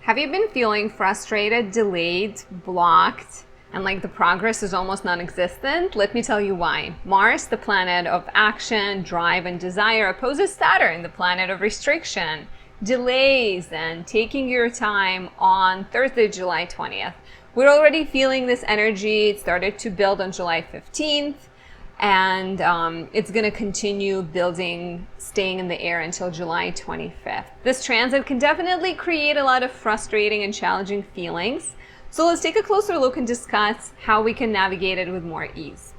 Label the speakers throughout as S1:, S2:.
S1: Have you been feeling frustrated, delayed, blocked, and like the progress is almost non-existent? Let me tell you why. Mars, the planet of action, drive, and desire, opposes Saturn, the planet of restriction, delays, and taking your time on Thursday, July 20th. We're already feeling this energy. It started to build on July 15th. And it's going to continue building, staying in the air until July 25th. This transit can definitely create a lot of frustrating and challenging feelings. So let's take a closer look and discuss how we can navigate it with more ease.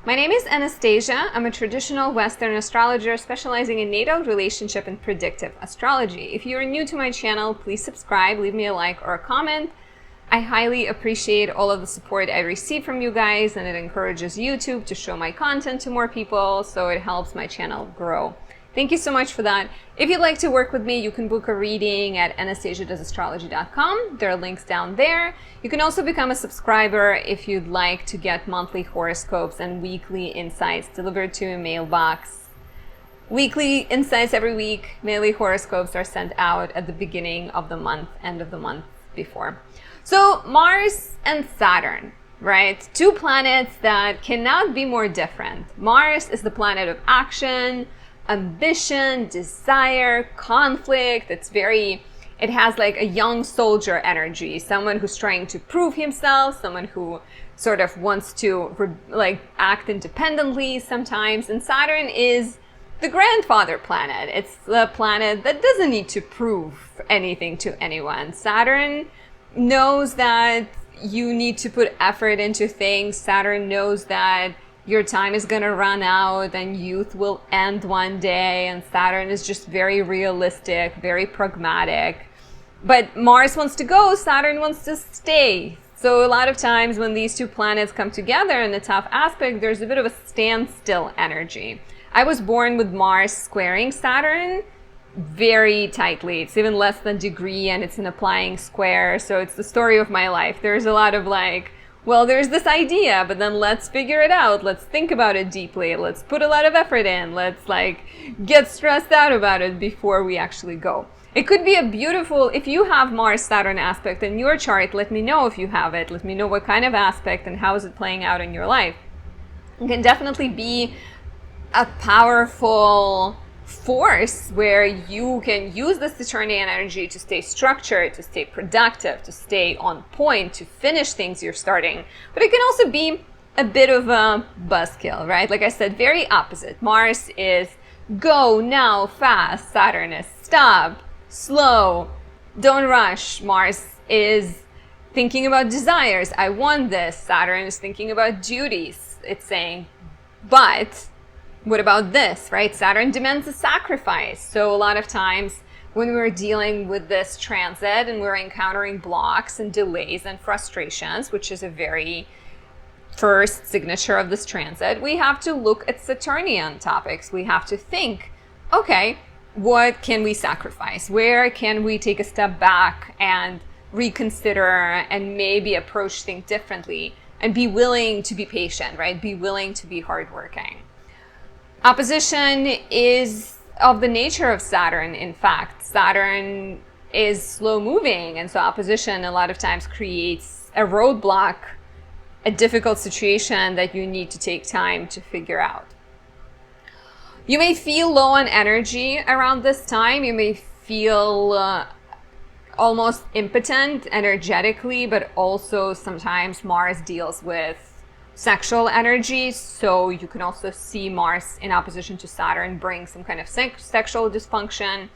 S1: My name is Anastasia. I'm a traditional Western astrologer specializing in natal, relationship, and predictive astrology. If you are new to my channel, please subscribe, leave me a like or a comment. I highly appreciate all of the support I receive from you guys, and it encourages YouTube to show my content to more people, so it helps my channel grow. Thank you so much for that. If you'd like to work with me, you can book a reading at anastasiadoesastrology.com. There are links down there. You can also become a subscriber if you'd like to get monthly horoscopes and weekly insights delivered to your mailbox. Weekly insights every week. Daily horoscopes are sent out at the beginning of the month, end of the month before. So Mars and Saturn, right? Two planets that cannot be more different. Mars is the planet of action, ambition, desire, conflict. It has like a young soldier energy, someone who's trying to prove himself, someone who sort of wants to act independently sometimes. And Saturn is the grandfather planet. It's the planet that doesn't need to prove anything to anyone. Saturn knows that you need to put effort into things. Saturn knows that your time is going to run out and youth will end one day, and Saturn is just very realistic, very pragmatic. But Mars wants to go, Saturn wants to stay. So a lot of times when these two planets come together in a tough aspect, there's a bit of a standstill energy. I was born with Mars squaring Saturn very tightly. It's even less than degree and it's an applying square. So it's the story of my life. There's a lot of well, there's this idea, but then let's figure it out. Let's think about it deeply. Let's put a lot of effort in. Let's get stressed out about it before we actually go. It could be a beautiful, if you have Mars-Saturn aspect in your chart, let me know if you have it. Let me know what kind of aspect and how is it playing out in your life. It can definitely be a powerful force where you can use this Saturnian energy to stay structured, to stay productive, to stay on point, to finish things you're starting. But it can also be a bit of a buzzkill, right? Like I said, very opposite. Mars is go now, fast. Saturn is stop, slow, don't rush. Mars is thinking about desires. I want this. Saturn is thinking about duties. It's saying, but what about this, right? Saturn demands a sacrifice. So a lot of times when we're dealing with this transit and we're encountering blocks and delays and frustrations, which is a very first signature of this transit, we have to look at Saturnian topics. We have to think, okay, what can we sacrifice? Where can we take a step back and reconsider and maybe approach things differently and be willing to be patient, right? Be willing to be hardworking. Opposition is of the nature of Saturn. In fact, Saturn is slow moving, and so opposition a lot of times creates a roadblock, a difficult situation that you need to take time to figure out. You may feel low on energy around this time. You may feel almost impotent energetically, but also sometimes Mars deals with sexual energy, so you can also see Mars in opposition to Saturn bring some kind of sexual dysfunction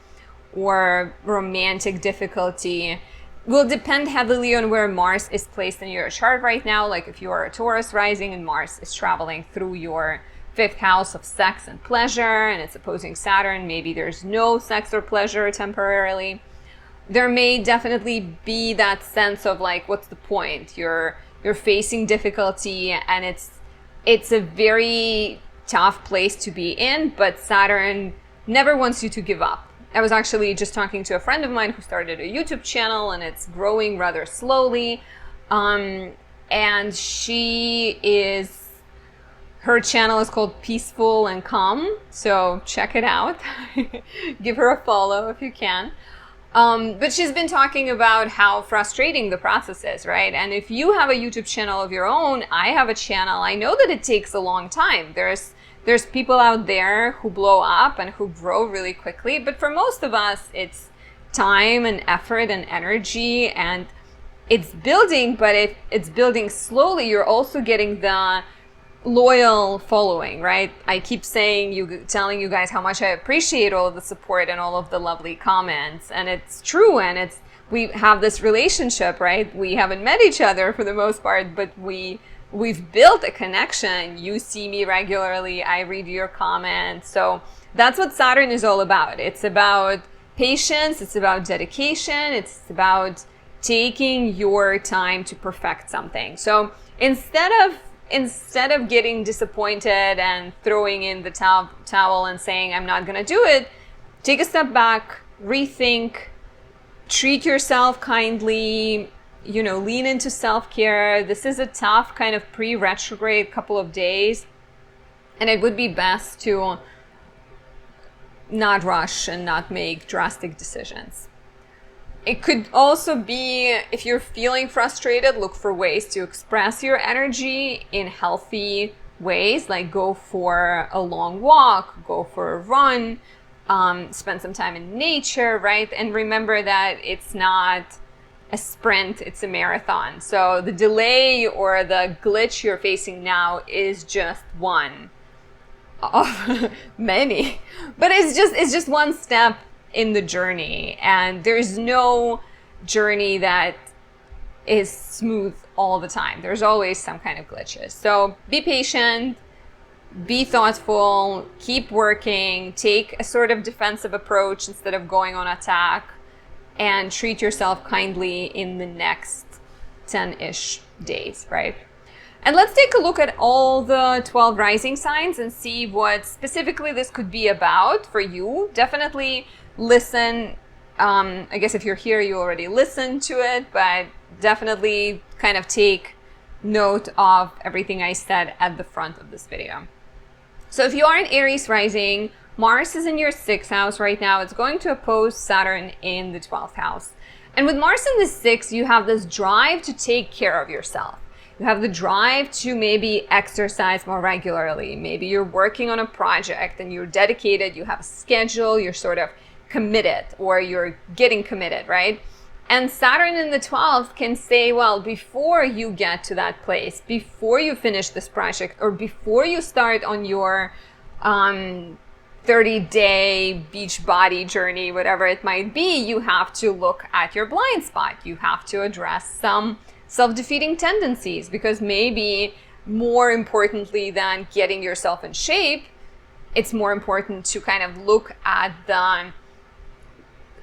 S1: or romantic difficulty. Will depend heavily on where Mars is placed in your chart right now. Like if you are a Taurus rising and Mars is traveling through your 5th house of sex and pleasure and it's opposing Saturn, maybe there's no sex or pleasure temporarily. There may definitely be that sense of what's the point? You're facing difficulty and it's a very tough place to be in, but Saturn never wants you to give up. I was actually just talking to a friend of mine who started a YouTube channel and it's growing rather slowly. and her channel is called Peaceful and Calm, so check it out. Give her a follow if you can. But she's been talking about how frustrating the process is, right? And if you have a YouTube channel of your own, I have a channel, I know that it takes a long time. There's people out there who blow up and who grow really quickly, but for most of us, it's time and effort and energy, and it's building, but if it's building slowly, you're also getting the loyal following, right? I keep telling you guys how much I appreciate all of the support and all of the lovely comments, and it's true, and we have this relationship, right? We haven't met each other for the most part, but we've built a connection. You see me regularly, I read your comments. So that's what Saturn is all about. It's about patience, it's about dedication, it's about taking your time to perfect something. So instead of getting disappointed and throwing in the towel and saying, I'm not going to do it, take a step back, rethink, treat yourself kindly, lean into self-care. This is a tough kind of pre-retrograde couple of days, and it would be best to not rush and not make drastic decisions. It could also be, if you're feeling frustrated, look for ways to express your energy in healthy ways, like go for a long walk, go for a run, spend some time in nature, right? And remember that it's not a sprint, it's a marathon. So the delay or the glitch you're facing now is just one of many, but it's just one step in the journey, and there's no journey that is smooth all the time. There's always some kind of glitches. So be patient, be thoughtful, keep working, take a sort of defensive approach instead of going on attack, and treat yourself kindly in the next 10-ish days, right? And let's take a look at all the 12 rising signs and see what specifically this could be about for you. Definitely listen. I guess if you're here, you already listened to it, but definitely kind of take note of everything I said at the front of this video. So if you are an Aries rising, Mars is in your 6th house right now. It's going to oppose Saturn in the 12th house. And with Mars in the 6th, you have this drive to take care of yourself. You have the drive to maybe exercise more regularly. Maybe you're working on a project and you're dedicated, you have a schedule, you're sort of committed, or you're getting committed, right? And Saturn in the 12th can say, well, before you get to that place, before you finish this project, or before you start on your 30-day beach body journey, whatever it might be, you have to look at your blind spot. You have to address some self-defeating tendencies, because maybe more importantly than getting yourself in shape, it's more important to kind of look at the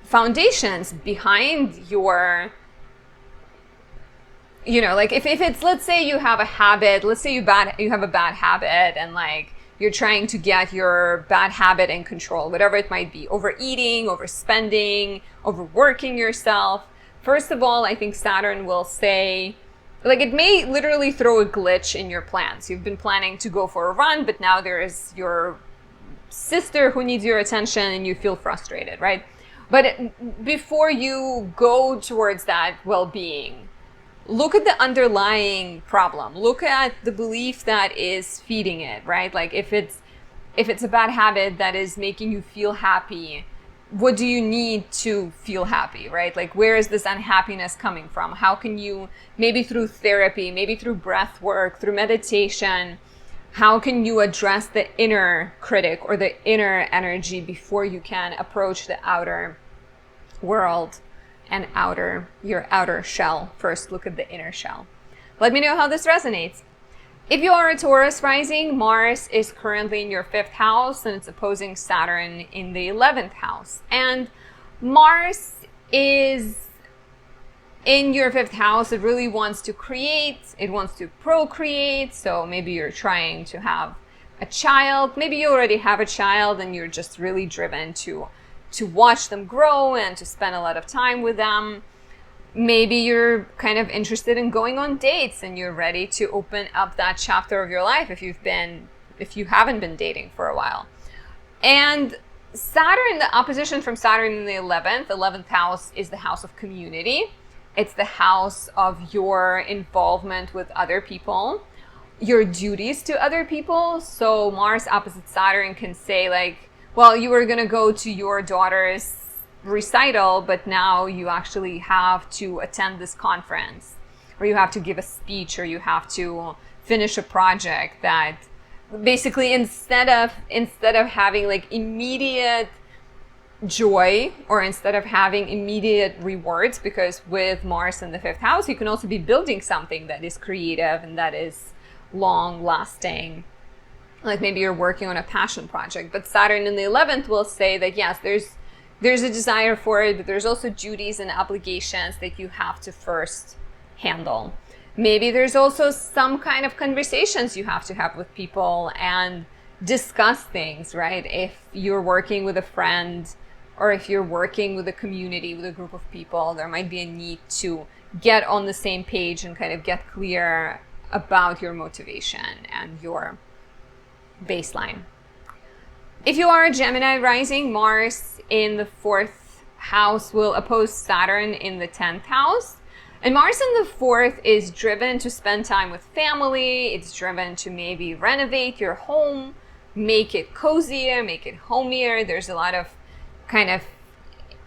S1: foundations behind your, like if it's, let's say you have a habit, let's say you have a bad habit, and like you're trying to get your bad habit in control, whatever it might be, overeating, overspending, overworking yourself. First of all, I think Saturn will say, like, it may literally throw a glitch in your plans. You've been planning to go for a run, but now there is your sister who needs your attention and you feel frustrated, right? But before you go towards that well-being, look at the underlying problem. Look at the belief that is feeding it, right? Like if it's a bad habit that is making you feel happy, what do you need to feel happy, right? Like, where is this unhappiness coming from? How can you, maybe through therapy, maybe through breath work, through meditation, how can you address the inner critic or the inner energy before you can approach the outer world and your outer shell? First, look at the inner shell. Let me know how this resonates. If you are a Taurus rising, Mars is currently in your 5th house and it's opposing Saturn in the 11th house. And Mars is in your 5th house. It really wants to create, it wants to procreate. So maybe you're trying to have a child. Maybe you already have a child and you're just really driven to watch them grow and to spend a lot of time with them. Maybe you're kind of interested in going on dates and you're ready to open up that chapter of your life if you haven't been dating for a while. And Saturn, the opposition from Saturn in the 11th house is the house of community. It's the house of your involvement with other people, your duties to other people. So Mars opposite Saturn can say like, well, you were going to go to your daughter's recital, but now you actually have to attend this conference, or you have to give a speech, or you have to finish a project that basically instead of having like immediate joy, or instead of having immediate rewards, because with Mars in the 5th house, you can also be building something that is creative and that is long lasting. Like maybe you're working on a passion project, but Saturn in the 11th will say that yes, there's a desire for it, but there's also duties and obligations that you have to first handle. Maybe there's also some kind of conversations you have to have with people and discuss things, right? If you're working with a friend, or if you're working with a community, with a group of people, there might be a need to get on the same page and kind of get clear about your motivation and your baseline. If you are a Gemini rising, Mars in the 4th house will oppose Saturn in the 10th house. And Mars in the 4th is driven to spend time with family. It's driven to maybe renovate your home, make it cozier, make it homier. There's a lot of kind of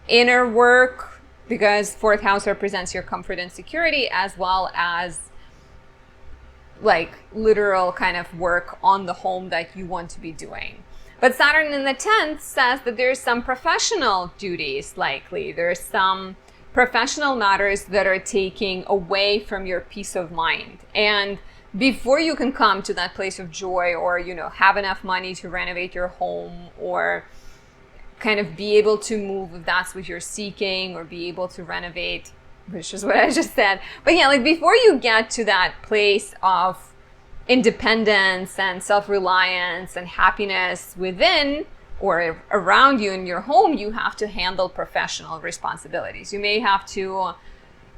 S1: inner work, because 4th house represents your comfort and security, as well as like literal kind of work on the home that you want to be doing. But Saturn in the 10th says that there's some professional duties likely. There's some professional matters that are taking away from your peace of mind. And before you can come to that place of joy, or, you know, have enough money to renovate your home, or kind of be able to move if that's what you're seeking, or be able to renovate, which is what I just said. But yeah, like before you get to that place of independence and self-reliance and happiness within or around you in your home, you have to handle professional responsibilities. You may have to,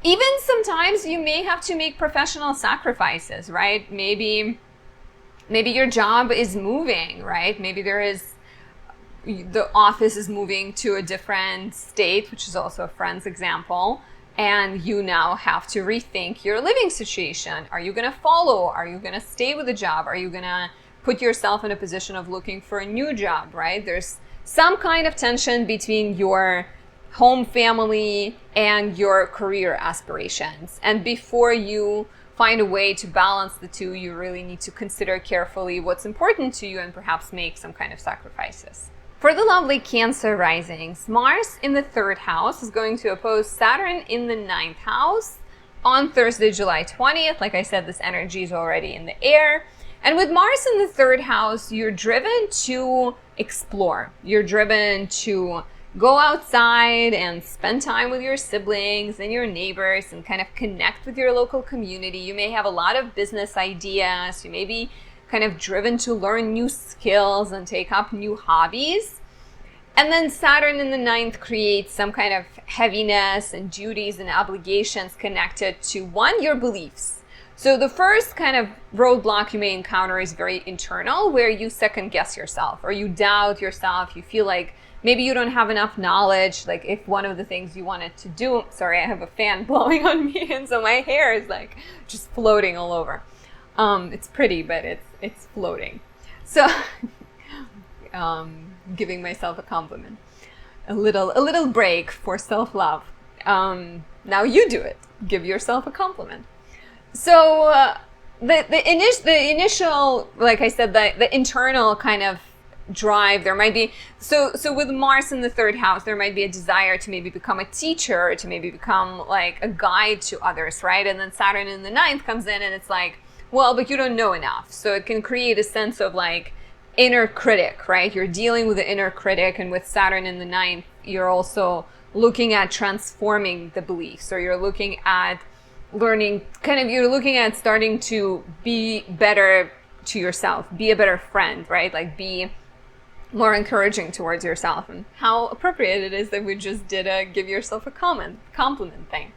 S1: even sometimes you may have to make professional sacrifices, right? Maybe your job is moving, right? Maybe the office is moving to a different state, which is also a friend's example, and you now have to rethink your living situation. Are you going to follow? Are you going to stay with the job? Are you going to put yourself in a position of looking for a new job, right? There's some kind of tension between your home family and your career aspirations. And before you find a way to balance the two, you really need to consider carefully what's important to you and perhaps make some kind of sacrifices. For the lovely Cancer risings, Mars in the 3rd house is going to oppose Saturn in the 9th house on Thursday, July 20th. Like I said, this energy is already in the air. And with Mars in the 3rd house, you're driven to explore. You're driven to go outside and spend time with your siblings and your neighbors and kind of connect with your local community. You may have a lot of business ideas. You may be kind of driven to learn new skills and take up new hobbies. And then Saturn in the 9th creates some kind of heaviness and duties and obligations connected to, one, your beliefs. So the first kind of roadblock you may encounter is very internal, where you second guess yourself or you doubt yourself. You feel like maybe you don't have enough knowledge. Like if one of the things you wanted to do, sorry, I have a fan blowing on me, and so my hair is like just floating all over. It's pretty, but it's floating. So giving myself a compliment, a little break for self-love. Now you do it. Give yourself a compliment. So the initial, like I said, the internal kind of drive, there might be, so with Mars in the 3rd house, there might be a desire to maybe become a teacher, to maybe become like a guide to others, right? And then Saturn in the 9th comes in and it's like, well, but you don't know enough. So it can create a sense of like inner critic, right? You're dealing with the inner critic, and with Saturn in the 9th, you're also looking at transforming the beliefs, or you're looking at learning, kind of, you're looking at starting to be better to yourself, be a better friend, right? Like be more encouraging towards yourself. And how appropriate it is that we just did a give yourself a compliment thing.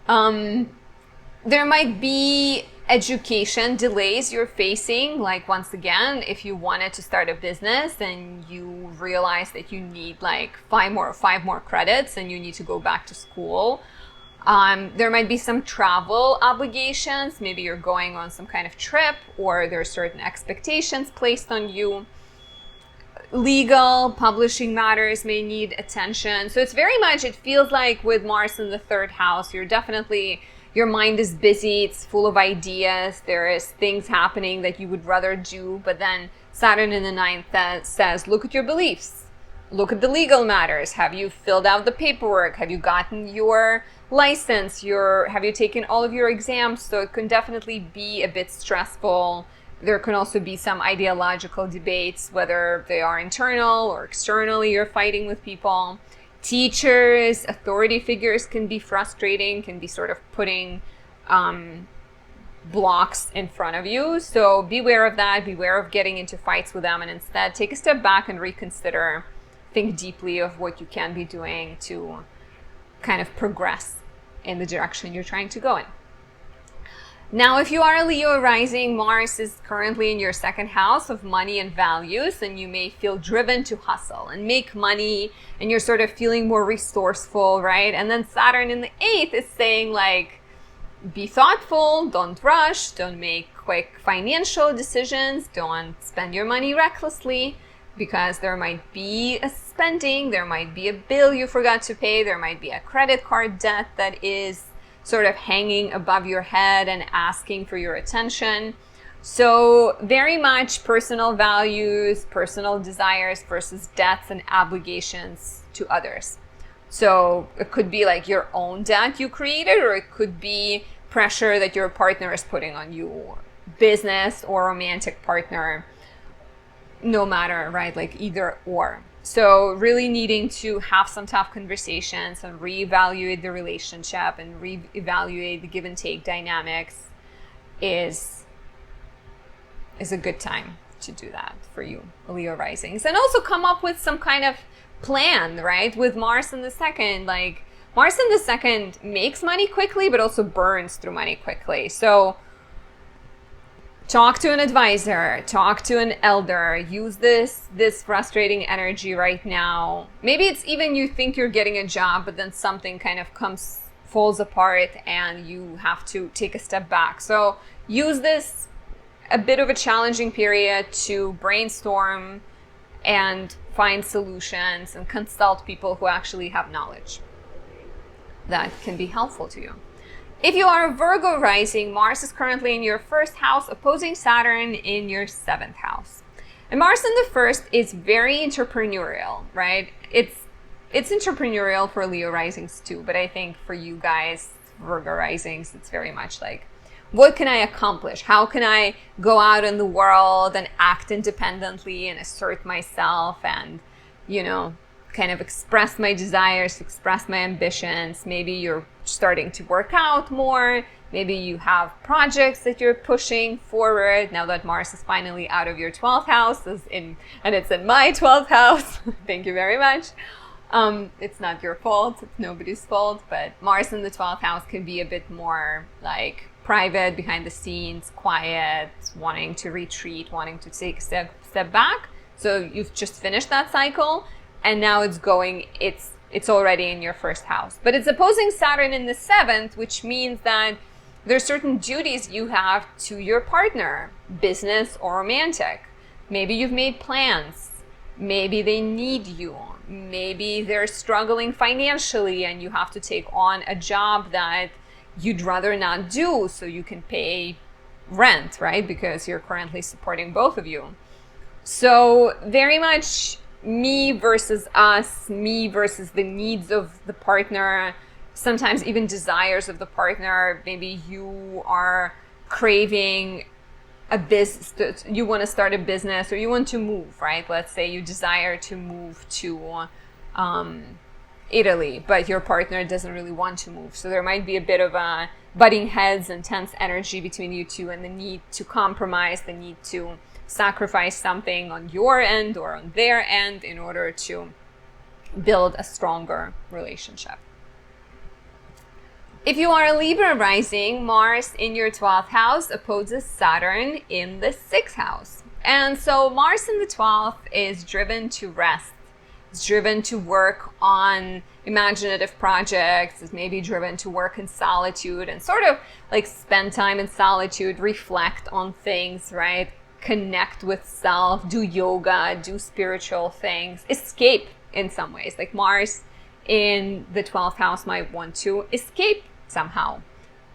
S1: There might be education delays you're facing. Like, once again, if you wanted to start a business and you realize that you need like five more credits and you need to go back to school, there might be some travel obligations. Maybe you're going on some kind of trip, or there are certain expectations placed on you. Legal, publishing matters may need attention. So it's very much, it feels like with Mars in the third house, your mind is busy, it's full of ideas, there is things happening that you would rather do, but then Saturn in the ninth says, look at your beliefs, look at the legal matters. Have you filled out the paperwork? Have you gotten your license? Have you taken all of your exams? So it can definitely be a bit stressful. There can also be some ideological debates, whether they are internal or externally, you're fighting with people. Teachers, authority figures can be frustrating, can be sort of putting blocks in front of you. So beware of that, beware of getting into fights with them, and instead take a step back and reconsider, think deeply of what you can be doing to kind of progress in the direction you're trying to go in. Now, if you are a Leo rising, Mars is currently in your second house of money and values, and you may feel driven to hustle and make money, and you're sort of feeling more resourceful, right? And then Saturn in the eighth is saying, like, be thoughtful, don't rush, don't make quick financial decisions, don't spend your money recklessly, because there might be a spending, there might be a bill you forgot to pay, there might be a credit card debt that is sort of hanging above your head and asking for your attention. So very much personal values, personal desires versus debts and obligations to others. So it could be like your own debt you created, or it could be pressure that your partner is putting on you, business or romantic partner, no matter, right? Like either or. So really needing to have some tough conversations and reevaluate the relationship and reevaluate the give and take dynamics is a good time to do that for you, Leo risings. And also come up with some kind of plan, right? With Mars in the second, like Mars in the second makes money quickly, but also burns through money quickly. So talk to an advisor, talk to an elder, use this frustrating energy right now. Maybe it's even you think you're getting a job, but then something kind of falls apart and you have to take a step back. So use this a bit of a challenging period to brainstorm and find solutions and consult people who actually have knowledge that can be helpful to you. If you are a Virgo rising, Mars is currently in your first house, opposing Saturn in your seventh house. And Mars in the first is very entrepreneurial, right? It's entrepreneurial for Leo risings too, but I think for you guys, Virgo risings, it's very much like, what can I accomplish? How can I go out in the world and act independently and assert myself and, kind of express my desires, express my ambitions. Maybe you're starting to work out more. Maybe you have projects that you're pushing forward now that Mars is finally out of your 12th house and it's in my 12th house. Thank you very much. It's not your fault. It's nobody's fault. But Mars in the 12th house can be a bit more like private, behind the scenes, quiet, wanting to retreat, wanting to take a step back. So you've just finished that cycle. And now it's already in your first house. But it's opposing Saturn in the seventh, which means that there's certain duties you have to your partner, business or romantic. Maybe you've made plans. Maybe they need you. Maybe they're struggling financially and you have to take on a job that you'd rather not do so you can pay rent, right? Because you're currently supporting both of you. So very much me versus us, me versus the needs of the partner, sometimes even desires of the partner. Maybe you are craving a business, you want to start a business or you want to move, right? Let's say you desire to move to Italy, but your partner doesn't really want to move. So there might be a bit of a butting heads and tense energy between you two, and the need to compromise, the need to sacrifice something on your end or on their end in order to build a stronger relationship. If you are a Libra rising, Mars in your 12th house opposes Saturn in the 6th house. And so Mars in the 12th is driven to rest. It's driven to work on imaginative projects. It's maybe driven to work in solitude and sort of like spend time in solitude, reflect on things, right? Connect with self, do yoga, do spiritual things, escape in some ways. Like Mars in the 12th house might want to escape somehow.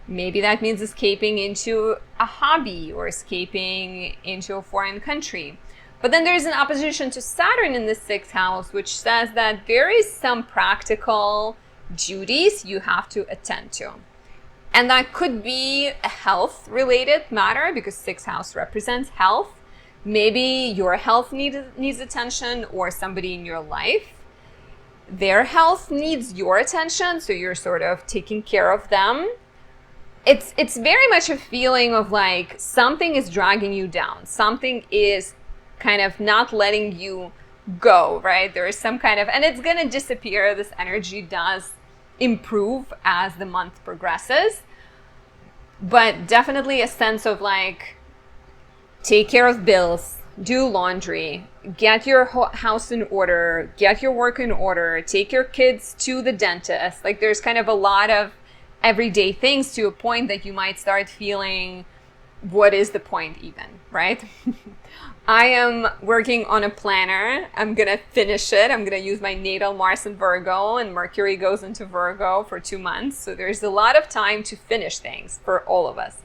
S1: Maybe that means escaping into a hobby or escaping into a foreign country. But then there's an opposition to Saturn in the 6th house, which says that there is some practical duties you have to attend to. And that could be a health-related matter because 6th house represents health. Maybe your health needs attention, or somebody in your life, their health needs your attention, so you're sort of taking care of them. It's very much a feeling of like something is dragging you down. Something is kind of not letting you go, right? There is some kind of, and it's going to disappear. This energy does improve as the month progresses, but definitely a sense of like, take care of bills, do laundry, get your house in order, get your work in order, take your kids to the dentist. Like there's kind of a lot of everyday things to a point that you might start feeling, what is the point even, right? I am working on a planner. I'm going to finish it. I'm going to use my natal Mars in Virgo, and Mercury goes into Virgo for 2 months. So there's a lot of time to finish things for all of us.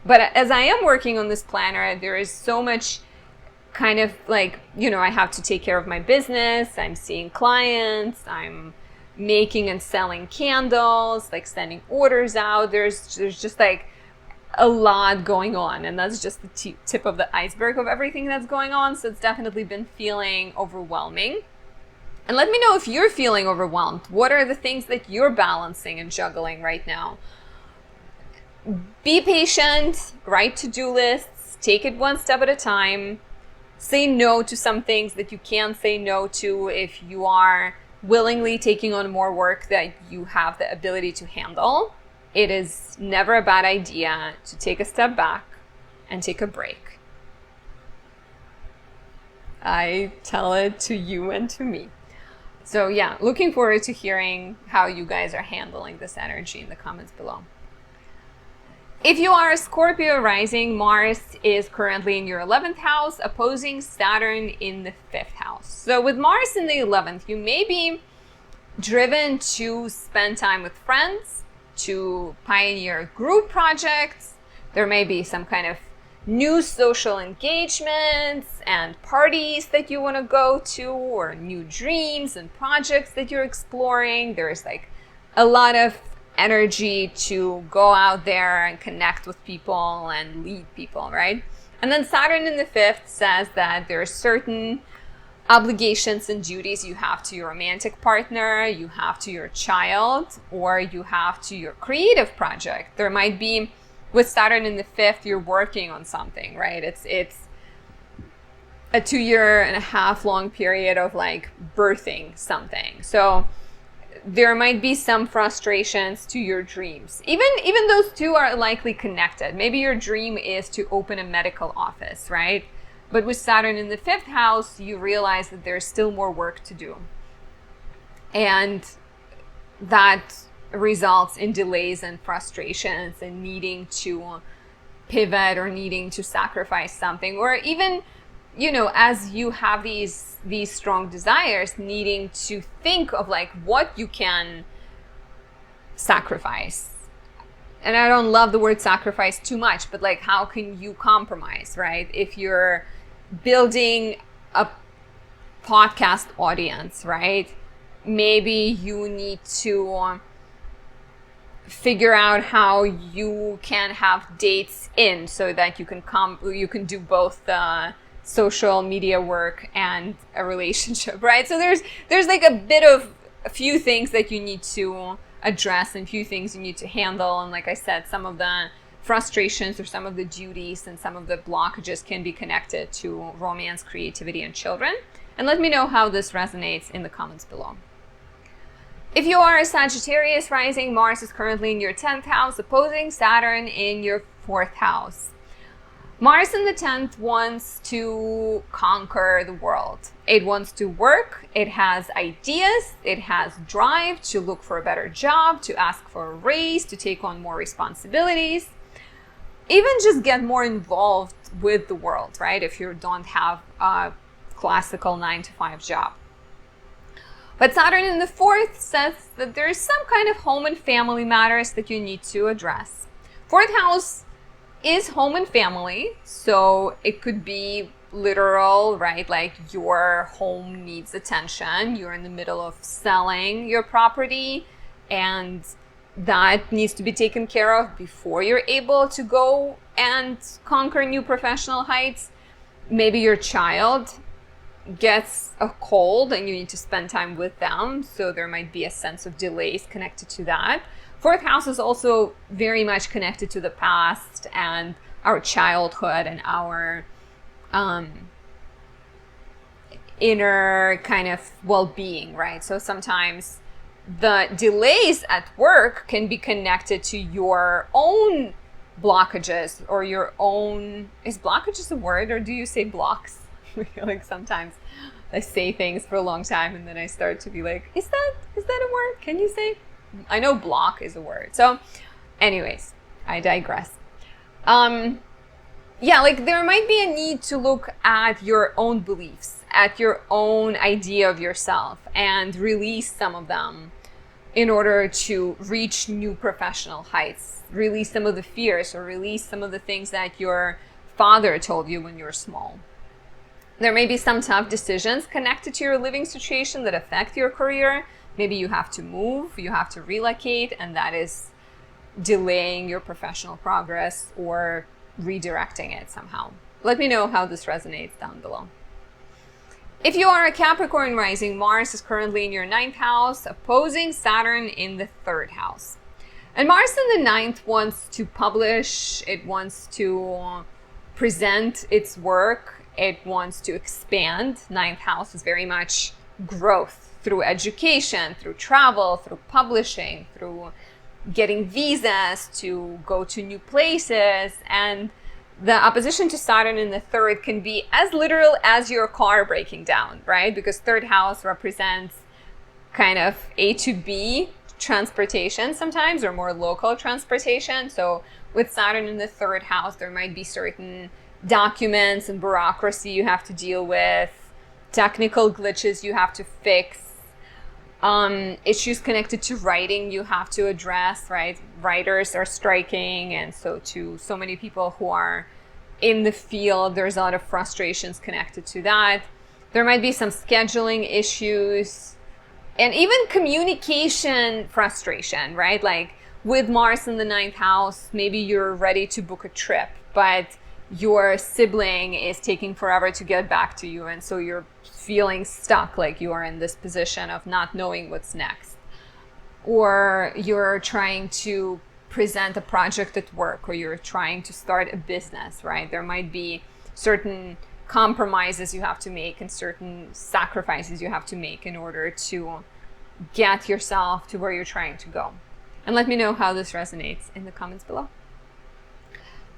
S1: But as I am working on this planner, there is so much kind of like, you know, I have to take care of my business. I'm seeing clients. I'm making and selling candles, like sending orders out. There's just like a lot going on, and that's just the tip of the iceberg of everything that's going on. So it's definitely been feeling overwhelming. And let me know if you're feeling overwhelmed. What are the things that you're balancing and juggling right now? Be patient, write to-do lists, take it one step at a time. Say no to some things that you can't say no to if you are willingly taking on more work that you have the ability to handle. It is never a bad idea to take a step back and take a break. I tell it to you and to me. So yeah, looking forward to hearing how you guys are handling this energy in the comments below. If you are a Scorpio rising, Mars is currently in your 11th house, opposing Saturn in the 5th house. So with Mars in the 11th, you may be driven to spend time with friends, to pioneer group projects. There may be some kind of new social engagements and parties that you want to go to, or new dreams and projects that you're exploring. There's like a lot of energy to go out there and connect with people and lead people, right? And then Saturn in the 5th says that there are certain obligations and duties you have to your romantic partner, you have to your child, or you have to your creative project. There might be, with Saturn in the 5th, you're working on something, right? It's a 2.5 year long period of like birthing something. So there might be some frustrations to your dreams. Even those two are likely connected. Maybe your dream is to open a medical office, right? But with Saturn in the 5th house, you realize that there's still more work to do. And that results in delays and frustrations and needing to pivot or needing to sacrifice something, or even, you know, as you have these strong desires, needing to think of like what you can sacrifice. And I don't love the word sacrifice too much, but like, how can you compromise, right? If you're building a podcast audience, right? Maybe you need to figure out how you can have dates in so that you can do both the social media work and a relationship, right? So there's like a few things that you need to address and few things you need to handle. And like I said, some of the frustrations or some of the duties and some of the blockages can be connected to romance, creativity, and children. And let me know how this resonates in the comments below. If you are a Sagittarius rising, Mars is currently in your 10th house, opposing Saturn in your 4th house. Mars in the 10th wants to conquer the world. It wants to work, it has ideas, it has drive to look for a better job, to ask for a raise, to take on more responsibilities, even just get more involved with the world, right? If you don't have a classical 9-to-5 job. But Saturn in the 4th says that there is some kind of home and family matters that you need to address. 4th house is home and family, so it could be literal, right? Like your home needs attention, you're in the middle of selling your property, and that needs to be taken care of before you're able to go and conquer new professional heights. Maybe your child gets a cold and you need to spend time with them, so there might be a sense of delays connected to that. 4th house is also very much connected to the past and our childhood and our inner kind of well-being, right? So sometimes the delays at work can be connected to your own blockages or your own... Is blockages a word, or do you say blocks? I feel like sometimes I say things for a long time and then I start to be like, is that a word? Can you say? I know block is a word. So anyways, I digress. Yeah, like there might be a need to look at your own beliefs, at your own idea of yourself, and release some of them in order to reach new professional heights. Release some of the fears, or release some of the things that your father told you when you were small. There may be some tough decisions connected to your living situation that affect your career. Maybe you have to move, you have to relocate, and that is delaying your professional progress or redirecting it somehow. Let me know how this resonates down below. If you are a Capricorn rising, Mars is currently in your 9th house, opposing Saturn in the 3rd house. And Mars in the 9th wants to publish, it wants to present its work, it wants to expand. 9th house is very much growth through education, through travel, through publishing, through getting visas to go to new places. And the opposition to Saturn in the 3rd can be as literal as your car breaking down, right? Because 3rd house represents kind of A to B transportation sometimes, or more local transportation. So with Saturn in the 3rd house, there might be certain documents and bureaucracy you have to deal with, technical glitches you have to fix, issues connected to writing you have to address, right? Writers are striking, and so many people who are in the field, there's a lot of frustrations connected to that. There might be some scheduling issues and even communication frustration, right? Like with Mars in the 9th house, maybe you're ready to book a trip, but your sibling is taking forever to get back to you, and so you're feeling stuck, like you are in this position of not knowing what's next. Or you're trying to present a project at work, or you're trying to start a business, right? There might be certain compromises you have to make and certain sacrifices you have to make in order to get yourself to where you're trying to go. And let me know how this resonates in the comments below.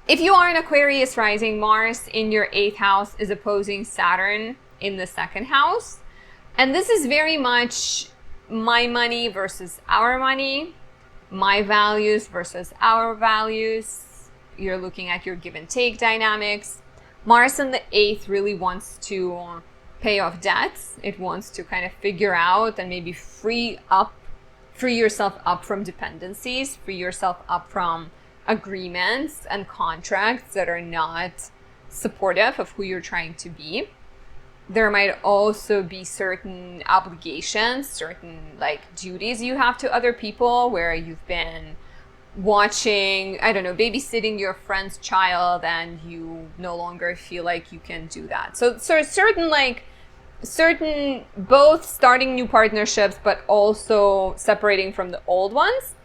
S1: If you are an Aquarius rising, Mars in your 8th house is opposing Saturn in the 2nd house. And this is very much my money versus our money, my values versus our values. You're looking at your give and take dynamics. Mars in the 8th really wants to pay off debts. It wants to kind of figure out and maybe free yourself up from dependencies, free yourself up from agreements and contracts that are not supportive of who you're trying to be. There might also be certain obligations, certain like duties you have to other people where you've been watching, I don't know, babysitting your friend's child and you no longer feel like you can do that. So certain both starting new partnerships but also separating from the old ones.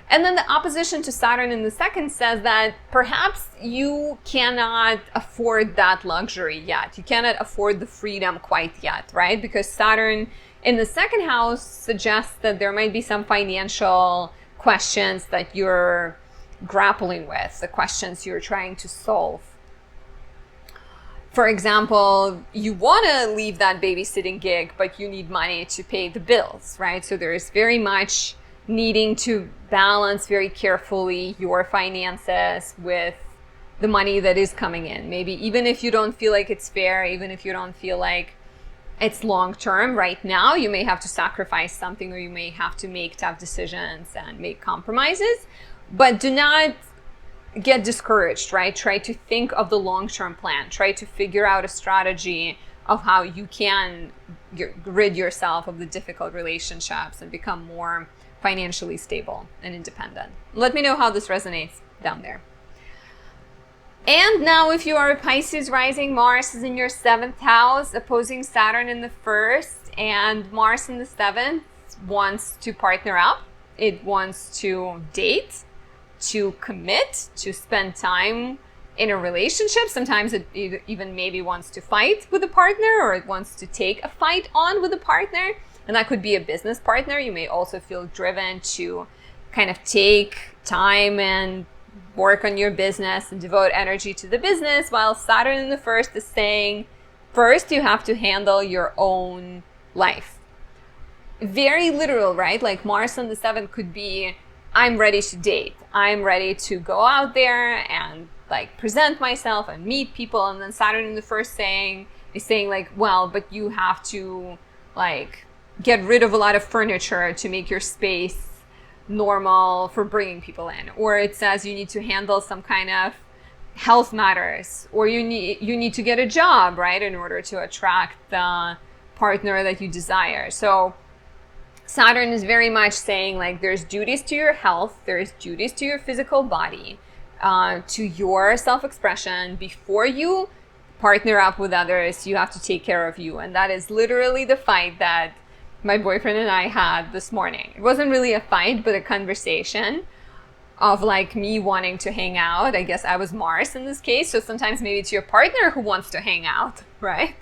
S1: And then the opposition to Saturn in the 2nd says that perhaps you cannot afford that luxury yet. You cannot afford the freedom quite yet, right? Because Saturn in the second house suggests that there might be some financial questions that you're grappling with, the questions you're trying to solve. For example, you want to leave that babysitting gig, but you need money to pay the bills, right? So there is very much needing to balance very carefully your finances with the money that is coming in. Maybe even if you don't feel like it's fair, even if you don't feel like it's long term right now, you may have to sacrifice something, or you may have to make tough decisions and make compromises. But do not get discouraged, right? Try to think of the long-term plan. Try to figure out a strategy of how you can rid yourself of the difficult relationships and become more financially stable and independent. Let me know how this resonates down there. And now, if you are a Pisces rising, Mars is in your 7th house, opposing Saturn in the 1st, and Mars in the 7th wants to partner up. It wants to date, to commit, to spend time in a relationship. Sometimes it even maybe wants to fight with a partner, or it wants to take a fight on with a partner. And that could be a business partner. You may also feel driven to kind of take time and work on your business and devote energy to the business, while Saturn in the 1st is saying, first you have to handle your own life. Very literal, right? Like Mars on the 7th could be, I'm ready to date. I'm ready to go out there and like present myself and meet people. And then Saturn in the 1st is saying like, well, but you have to like get rid of a lot of furniture to make your space normal for bringing people in. Or it says you need to handle some kind of health matters, or you need to get a job, right, in order to attract the partner that you desire. So Saturn is very much saying like there's duties to your health, there's duties to your physical body, to your self-expression. Before you partner up with others, you have to take care of you. And that is literally the fight that my boyfriend and I had this morning. It wasn't really a fight, but a conversation of like me wanting to hang out. I guess I was Mars in this case. So sometimes maybe it's your partner who wants to hang out, right?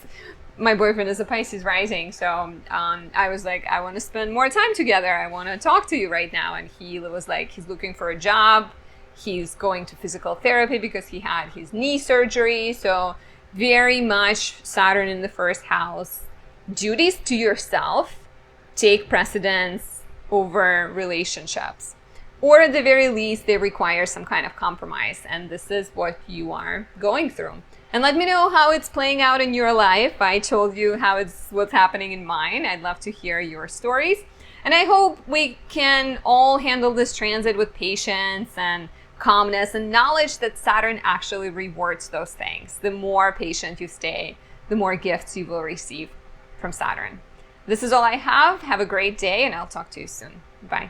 S1: My boyfriend is a Pisces rising. So I was like, I want to spend more time together. I want to talk to you right now. And he was like, he's looking for a job. He's going to physical therapy because he had his knee surgery. So very much Saturn in the 1st house. Duties to yourself take precedence over relationships, or at the very least they require some kind of compromise, and this is what you are going through. And let me know how it's playing out in your life. I told you what's happening in mine. I'd love to hear your stories, and I hope we can all handle this transit with patience and calmness and knowledge that Saturn actually rewards those things. The more patient you stay, the more gifts you will receive from Saturn. This is all I have. Have a great day, and I'll talk to you soon. Bye.